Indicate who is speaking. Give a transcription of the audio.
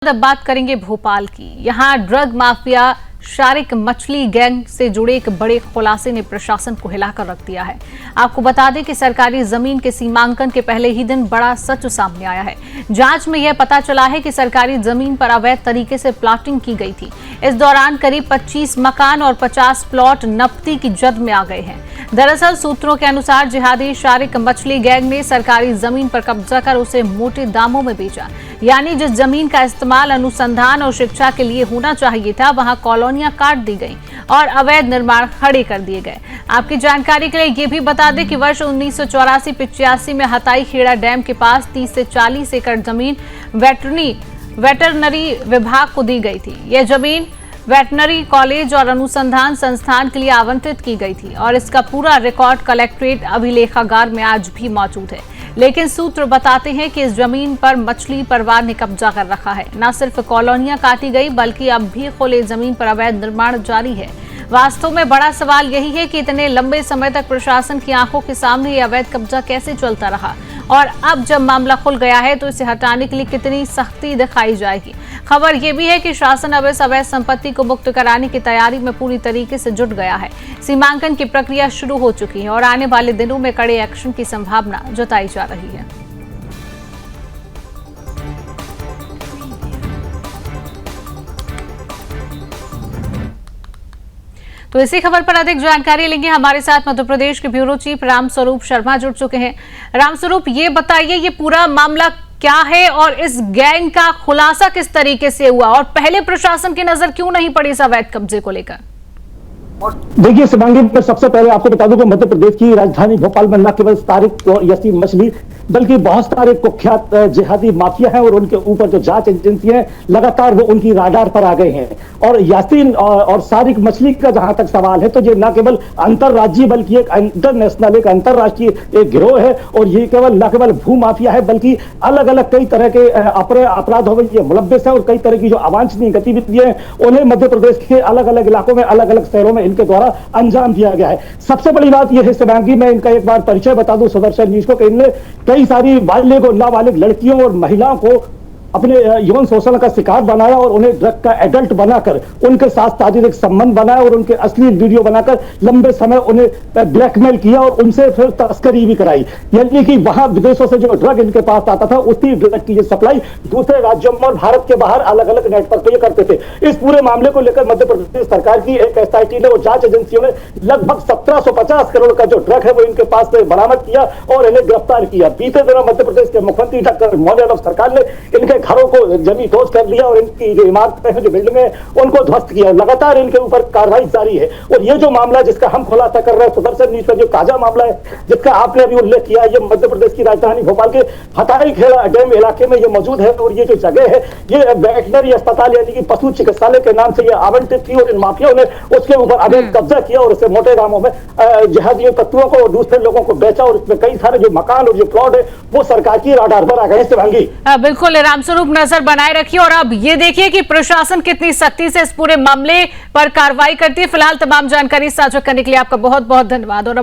Speaker 1: अब बात करेंगे भोपाल की। यहां ड्रग माफिया शारिक मछली गैंग से जुड़े एक बड़े खुलासे ने प्रशासन को हिलाकर रख दिया है। आपको बता दें कि सरकारी जमीन के सीमांकन के पहले ही दिन बड़ा सच सामने आया है। जांच में यह पता चला है कि सरकारी जमीन पर अवैध तरीके से प्लॉटिंग की गई थी। इस दौरान करीब 25 मकान और 50 प्लॉट नपती की जद में आ गए हैं। दरअसल सूत्रों के अनुसार जिहादी शारिक मछली गैंग ने सरकारी जमीन पर कब्जा कर उसे मोटे दामों में बेचा। यानी जिस जमीन का इस्तेमाल अनुसंधान और शिक्षा के लिए होना चाहिए था, वहां कॉलोनियां काट दी गई और अवैध निर्माण खड़े कर दिए गए। आपकी जानकारी के लिए ये भी बता दें कि वर्ष 1984-85 में हताई खेड़ा डैम के पास 30 से 40 एकड़ जमीन वेटरनरी विभाग को दी गई थी। यह जमीन वेटनरी कॉलेज और अनुसंधान संस्थान के लिए आवंटित की गई थी और इसका पूरा रिकॉर्ड कलेक्ट्रेट अभिलेखागार में आज भी मौजूद है। लेकिन सूत्र बताते हैं कि इस जमीन पर मछली परिवार ने कब्जा कर रखा है। न सिर्फ कॉलोनियां काटी गई बल्कि अब भी खुले जमीन पर अवैध निर्माण जारी है। वास्तव में बड़ा सवाल यही है कि इतने लंबे समय तक प्रशासन की आंखों के सामने ये अवैध कब्जा कैसे चलता रहा और अब जब मामला खुल गया है तो इसे हटाने के लिए कितनी सख्ती दिखाई जाएगी। खबर यह भी है कि शासन अब इस अवैध संपत्ति को मुक्त कराने की तैयारी में पूरी तरीके से जुट गया है। सीमांकन की प्रक्रिया शुरू हो चुकी है और आने वाले दिनों में कड़े एक्शन की संभावना जताई जा रही है। तो इसी खबर पर अधिक जानकारी लेंगे। हमारे साथ मध्य प्रदेश के ब्यूरो चीफ रामस्वरूप शर्मा जुड़ चुके हैं। रामस्वरूप, ये बताइए ये पूरा मामला क्या है और इस गैंग का खुलासा किस तरीके से हुआ और पहले प्रशासन की नजर क्यों नहीं पड़ी इस अवैध कब्जे को लेकर?
Speaker 2: देखिए शिवांगी, पर सबसे पहले आपको बता दूं कि मध्य प्रदेश की राजधानी भोपाल में न केवल तारिक और यासीन मछली बल्कि बहुत सारे कुख्यात जिहादी माफिया हैं और उनके ऊपर जो जांच एजेंसियां हैं लगातार वो उनकी राडार पर आ गए हैं। और यासीन और तारिक मछली का जहां तक सवाल है तो ये न केवल अंतरराज्यीय बल्कि एक इंटरनेशनल एक अंतरराष्ट्रीय एक गिरोह है और ये न केवल भू माफिया है बल्कि अलग अलग कई तरह के अपराधों में ये मुलव्वस है और कई तरह की जो अवांछनीय गतिविधियां हैं उन्हें मध्य प्रदेश के अलग अलग इलाकों में अलग अलग शहरों में इनके द्वारा अंजाम दिया गया है। सबसे बड़ी बात यह है शिवांगी, मैं इनका एक बार परिचय बता दूं सुदर्शन न्यूज को, कि इनने कई सारी बालिग और नाबालिग लड़कियों और महिलाओं को अपने यौन शोषण का शिकार बनाया और उन्हें ड्रग का एडल्ट बनाकर उनके साथ शारीरिक संबंध बनाया और उनके असली वीडियो बनाकर लंबे समय उन्हें ब्लैकमेल किया और उनसे फिर तस्करी भी कराई। यानी कि वहां विदेशों से जो ड्रग इनके पास आता था उसी ड्रग की सप्लाई दूसरे राज्यों में और भारत के बाहर अलग अलग नेटवर्क पर करते थे। इस पूरे मामले को लेकर मध्य प्रदेश सरकार की एक एसआईटी ने और जांच एजेंसियों ने लगभग 1750 करोड़ का जो ड्रग है वो इनके पास से बरामद किया और इन्हें गिरफ्तार किया। बीते दिनों मध्य प्रदेश के मुख्यमंत्री डॉक्टर मोहन यादव सरकार ने इनके घरों को जमी दोज कर लिया और इनकी जो इमारतें हैं जो बिल्डिंग है उनको ध्वस्त किया। लगातार इनके ऊपर कार्रवाई जारी है और ये जो मामला जिसका हम खुलासा कर रहे हैं सुदर्शन न्यूज का जो ताजा मामला है जिसका आपने अभी उल्लेख किया, ये मध्य प्रदेश की राजधानी भोपाल के हताई खेड़ा डैम इलाके में ये मौजूद है और ये जो जगह है ये वेटनरी अस्पताल यानी कि पशु चिकित्सालय के नाम से ये आवंटित थी और इन माफियाओं ने उसके ऊपर अवैध कब्जा किया और उसे मोटे दामों में जिहादी तत्वों को और दूसरे लोगों को बेचा और इसमें कई सारे जो मकान और जो प्लॉट है वो सरकार की राडार पर आ गए। शिवांगी,
Speaker 1: बिल्कुल रामस्वरूप, नजर बनाए रखिए और अब ये देखिए कि प्रशासन कितनी सख्ती से इस पूरे मामले पर कार्रवाई करती है। फिलहाल तमाम जानकारी साझा करने के लिए आपका बहुत बहुत धन्यवाद। और अब